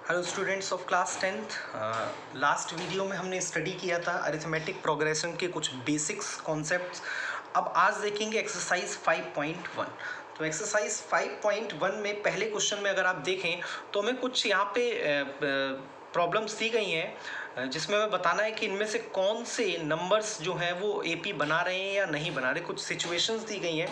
Hello students of class 10th। Last video में हमने study किया था अरिथमेटिक प्रोग्रेशन के कुछ बेसिक्स कॉन्सेप्ट्स। अब आज देखेंगे एक्सरसाइज 5.1। तो एक्सरसाइज 5.1 में पहले क्वेश्चन में अगर आप देखें तो हमें कुछ यहाँ पे प्रॉब्लम्स दी गई हैं जिसमें हमें बताना है कि इनमें से कौन से नंबर्स जो हैं वो एपी बना रहे हैं या नहीं बना रहे। कुछ सिचुएशंस दी गई हैं।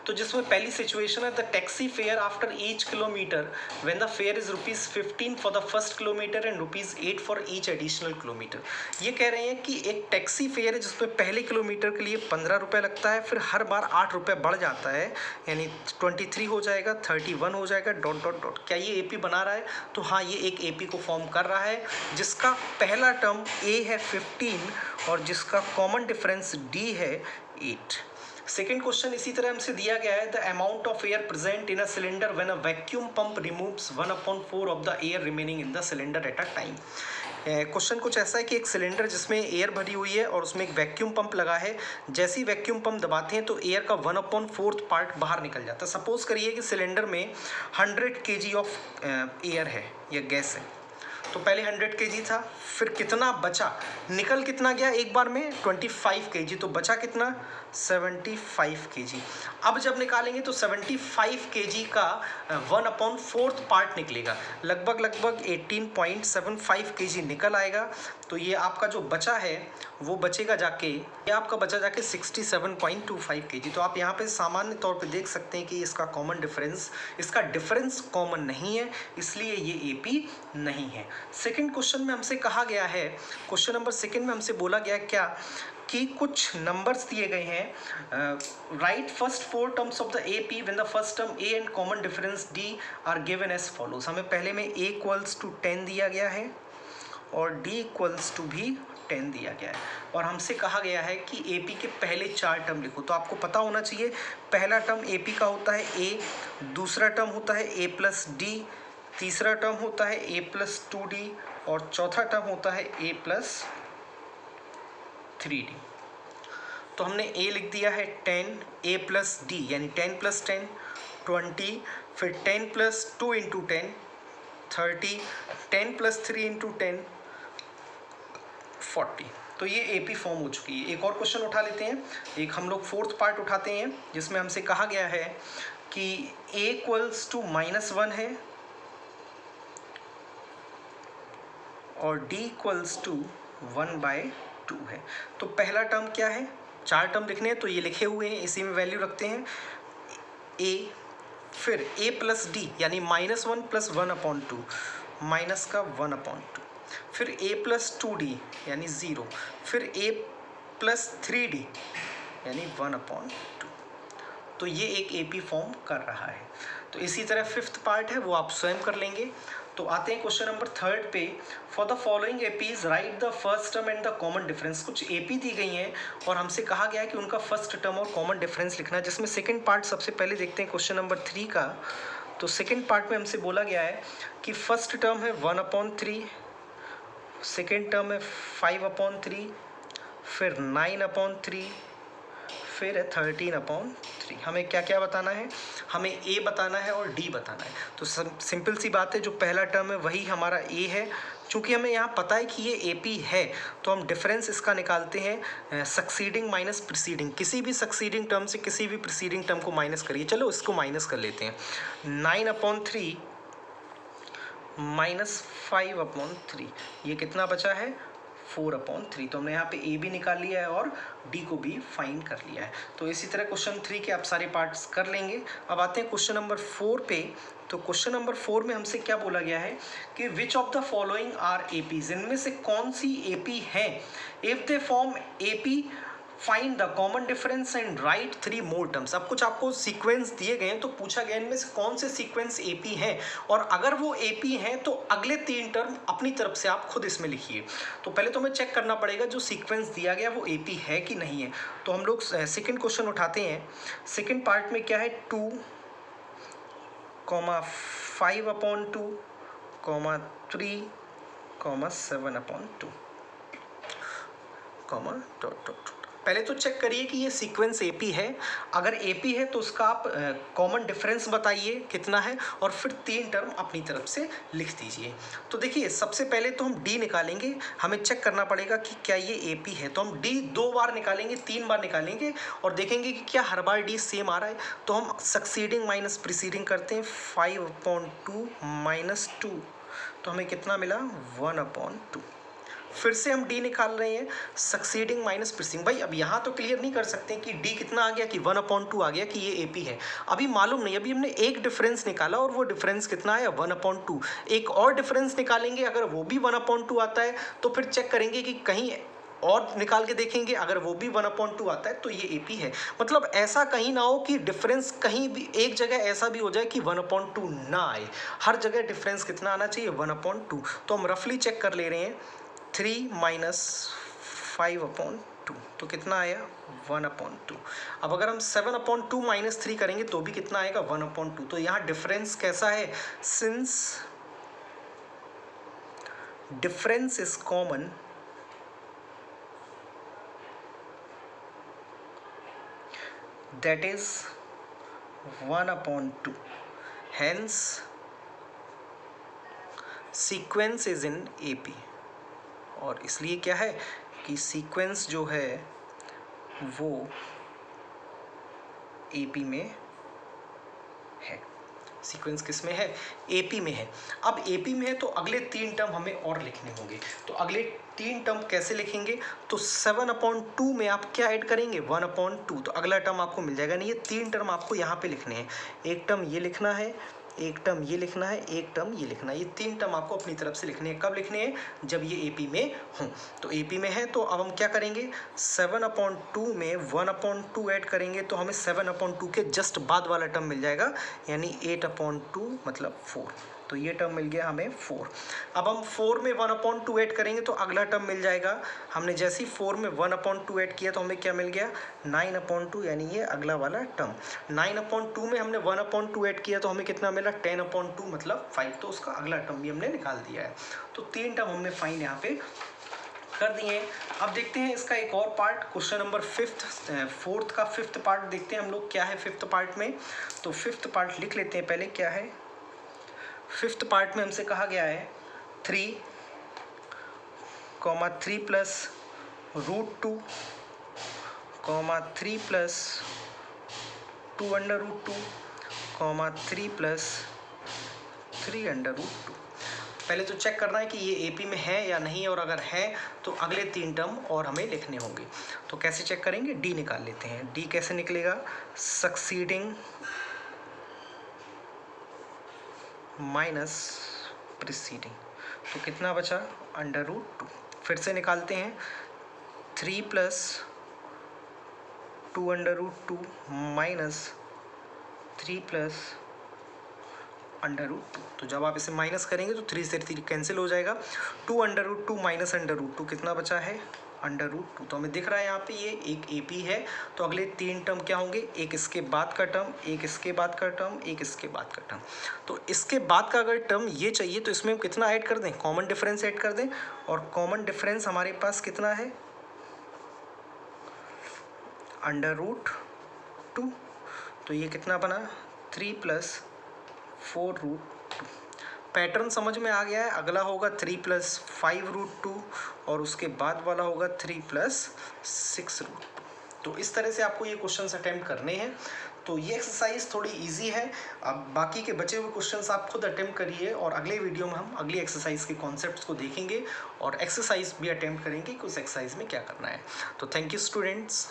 तो जिसमें पहली सिचुएशन है the taxi fare after each kilometre when the fair is ₹15 for the first kilometre and ₹8 for each additional kilometre. ये कह रहे हैं कि एक टैक्सी फेयर है जिसमें पहले किलोमीटर के लिए ₹15 लगता है, फिर हर बार ₹8 बढ़ जाता है, यानी 23 हो जाएगा, 31 हो जाएगा, डॉट डॉट डॉट। क्या ये एपी बना रहा है? तो हाँ, ये एक एपी को फॉर्म कर रहा है जिसका पहला टर्म ए है 15 और जिसका कॉमन डिफरेंस डी है 8। सेकेंड क्वेश्चन इसी तरह हमसे दिया गया है the amount of air present in a cylinder when a vacuum pump removes 1/4 of the air remaining in the cylinder at a time. Question कुछ ऐसा है कि एक सिलेंडर जिसमें एयर भरी हुई है और उसमें एक वैक्यूम पंप लगा है। जैसे ही वैक्यूम पंप दबाते हैं तो एयर का 1/4 पार्ट बाहर निकल जाता है। सपोज करिए कि सिलेंडर में 100 kg ऑफ एयर है या गैस है। तो पहले 100 kg था, फिर कितना बचा, निकल कितना गया एक बार में 25 kg, तो बचा कितना 75 kg। अब जब निकालेंगे तो 75 kg का 1/4 पार्ट निकलेगा, लगभग 18.75 kg निकल आएगा। तो ये आपका जो बचा है वो बचेगा जाके, ये आपका बचा जाके 67.25 kg। तो आप यहाँ पे सामान्य तौर पे देख सकते हैं कि इसका कॉमन डिफरेंस, इसका डिफरेंस कॉमन नहीं है, इसलिए ये एपी नहीं है। सेकंड क्वेश्चन में हमसे कहा गया है, क्वेश्चन नंबर सेकंड में हमसे बोला गया क्या कि कुछ नंबर्स दिए गए हैं। Write first 4 terms of the AP when the first term a and common difference d are given as follows. हमें पहले में a = 10 दिया गया है और d = भी 10 दिया गया है और हमसे कहा गया है कि एपी के पहले 4 टर्म लिखो। तो आपको पता होना चाहिए पहला टर्म एपी का होता है a, दूसरा टर्म होता है a + d, तीसरा टर्म होता है a + 2d और चौथा टर्म होता है a + 3d। तो हमने a लिख दिया है 10, a + d यानी 10 + 10 20, फिर 10 + 2 × 10 30, 10 + 3 × 10 40। तो ये एपी फॉर्म हो चुकी है। एक और क्वेश्चन उठा लेते हैं, एक हम लोग फोर्थ पार्ट उठाते हैं जिसमें हमसे कहा गया है कि a = -1 है और d = 1/2 है। तो पहला टर्म क्या है, 4 टर्म लिखने हैं तो ये लिखे हुए हैं, इसी में वैल्यू रखते हैं a, फिर a + d यानी -1 + 1/2 माइनस का 1/2, फिर a + 2d यानी 0, फिर a + 3d यानी 1/2। तो ये एक एपी फॉर्म कर रहा है। तो इसी तरह फिफ्थ पार्ट है वो आप स्वयं कर लेंगे। तो आते हैं क्वेश्चन नंबर 3 पे। For the following APs right the first term and the common difference. कुछ एपी दी गई हैं और हमसे कहा गया है कि उनका फर्स्ट टर्म और कॉमन डिफरेंस लिखना है, जिसमें सेकंड पार्ट सबसे पहले देखते हैं क्वेश्चन नंबर 3 का। तो सेकंड पार्ट में हमसे बोला गया है कि फर्स्ट टर्म है 1/3, सेकेंड टर्म है 5/3, फिर 9/3, फिर है 13/3। हमें क्या क्या बताना है, हमें a बताना है और d बताना है। तो सिंपल सी बात है, जो पहला टर्म है वही हमारा a है। चूंकि हमें यहाँ पता है कि ये AP है तो हम डिफरेंस इसका निकालते हैं सक्सीडिंग माइनस प्रीसीडिंग। किसी भी सक्सीडिंग टर्म से किसी भी प्रीसीडिंग टर्म को माइनस करिए। चलो इसको माइनस कर लेते हैं। 9/3 - 5/3, ये कितना बचा है 4/3। तो हमने यहाँ पे a भी निकाल लिया है और d को भी फाइंड कर लिया है। तो इसी तरह क्वेश्चन 3 के आप सारे पार्ट्स कर लेंगे। अब आते हैं क्वेश्चन नंबर 4 पे। तो क्वेश्चन नंबर 4 में हमसे क्या बोला गया है कि which of the following are APs. इनमें से कौन सी एपी है। If they form AP find the common difference and write 3 more terms. अब कुछ आपको सीक्वेंस दिए गए हैं तो पूछा गया इनमें से कौन से सीक्वेंस एपी हैं, और अगर वो एपी हैं तो अगले 3 टर्म अपनी तरफ से आप खुद इसमें लिखिए। तो पहले तो हमें चेक करना पड़ेगा जो सीक्वेंस दिया गया वो एपी है कि नहीं है। तो हम लोग सेकेंड क्वेश्चन उठाते हैं। सेकेंड पार्ट में क्या है 2, 5/2, 3, 7/2, डॉट डॉट। पहले तो चेक करिए कि ये सीक्वेंस एपी है। अगर एपी है तो उसका आप कॉमन डिफरेंस बताइए कितना है, और फिर 3 टर्म अपनी तरफ से लिख दीजिए। तो देखिए सबसे पहले तो हम डी निकालेंगे, हमें चेक करना पड़ेगा कि क्या ये एपी है। तो हम डी 2 बार निकालेंगे, 3 बार निकालेंगे और देखेंगे कि क्या हर बार डी सेम आ रहा है। तो हम सक्सीडिंग माइनस प्रीसीडिंग करते हैं, 5/2 - 2, तो हमें कितना मिला 1/2। फिर से हम डी निकाल रहे हैं, सक्सीडिंग माइनस प्रीसीडिंग। भाई अब यहाँ तो क्लियर नहीं कर सकते कि डी कितना आ गया, कि 1/2 आ गया, कि ये एपी है। अभी मालूम नहीं, अभी हमने एक डिफरेंस निकाला और वो डिफरेंस कितना आया 1/2। एक और डिफरेंस निकालेंगे, अगर वो भी 1/2 आता है तो फिर चेक करेंगे कि कहीं और निकाल के देखेंगे, अगर वो भी 1/2 आता है तो ये एपी है। मतलब ऐसा कहीं ना हो कि डिफरेंस कहीं भी एक जगह ऐसा भी हो जाए कि 1/2 ना आए। हर जगह डिफरेंस कितना आना चाहिए 1/2। तो हम रफली चेक कर ले रहे हैं, 3 - 5/2, तो कितना आया 1/2। अब अगर हम 7/2 - 3 करेंगे तो भी कितना आएगा 1/2। तो यहाँ डिफरेंस कैसा है, since difference is common, that is 1/2, hence sequence is in AP। और इसलिए क्या है कि सीक्वेंस जो है वो AP में है। सीक्वेंस किस में है, AP में है। अब AP में है तो अगले 3 टर्म हमें और लिखने होंगे। तो अगले 3 टर्म कैसे लिखेंगे, तो 7/2 में आप क्या ऐड करेंगे 1/2, तो अगला टर्म आपको मिल जाएगा। नहीं, ये 3 टर्म आपको यहाँ पे लिखने हैं। एक टर्म ये लिखना है, एक टर्म ये लिखना है, एक टर्म ये लिखना है। ये 3 टर्म आपको अपनी तरफ से लिखने हैं। कब लिखने हैं, जब ये AP में हों। तो AP में है तो अब हम क्या करेंगे, 7/2 में 1/2 ऐड करेंगे तो हमें 7/2 के जस्ट बाद वाला टर्म मिल जाएगा, यानी 8/2 मतलब 4। तो ये टर्म मिल गया हमें 4। अब हम 4 में 1/2 ऐड करेंगे तो अगला टर्म मिल जाएगा। हमने जैसे ही 4 में 1/2 ऐड किया तो हमें क्या मिल गया 9/2, यानी ये अगला वाला टर्म। 9/2 में हमने 1/2 ऐड किया तो हमें कितना मिला 10/2 मतलब 5। तो उसका अगला टर्म भी हमने निकाल दिया है। तो 3 टर्म हमने फाइन यहाँ पे कर दिए। अब देखते हैं इसका एक और पार्ट, क्वेश्चन नंबर 4th का 5th पार्ट देखते हैं हम लोग क्या है 5th पार्ट में। तो 5th पार्ट लिख लेते हैं पहले, क्या है 5th पार्ट में हमसे कहा गया है 3, 3 प्लस √2, 3 प्लस 2√2, 3 प्लस 3√2। पहले तो चेक करना है कि ये AP में है या नहीं, और अगर है तो अगले 3 टर्म और हमें लिखने होंगे। तो कैसे चेक करेंगे, डी निकाल लेते हैं। डी कैसे निकलेगा, सक्सीडिंग माइनस प्रीसीडिंग, तो कितना बचा √2। फिर से निकालते हैं, 3 प्लस 2√2 माइनस 3 प्लस √2। तो जब आप इसे माइनस करेंगे तो 3 से 3 कैंसिल हो जाएगा। 2√2 माइनस √2 कितना बचा है √2। तो हमें दिख रहा है यहाँ पे ये एक AP है। तो अगले 3 टर्म क्या होंगे, एक इसके बाद का टर्म, एक इसके बाद का टर्म, एक इसके बाद का टर्म। तो इसके बाद का अगर टर्म ये चाहिए तो इसमें कितना ऐड कर दें, कॉमन डिफरेंस ऐड कर दें। और कॉमन डिफरेंस हमारे पास कितना है √2। तो ये कितना बना 3 प्लस 4√2। पैटर्न समझ में आ गया है। अगला होगा 3 प्लस 5√2 और उसके बाद वाला होगा 3 प्लस 6√2। तो इस तरह से आपको ये क्वेश्चंस अटेम्प्ट करने हैं। तो ये एक्सरसाइज थोड़ी इजी है। अब बाकी के बचे हुए क्वेश्चंस आप खुद अटेम्प्ट करिए, और अगले वीडियो में हम अगली एक्सरसाइज के कॉन्सेप्ट्स को देखेंगे और एक्सरसाइज भी अटेम्प्ट करेंगे कि उस एक्सरसाइज में क्या करना है। तो थैंक यू स्टूडेंट्स।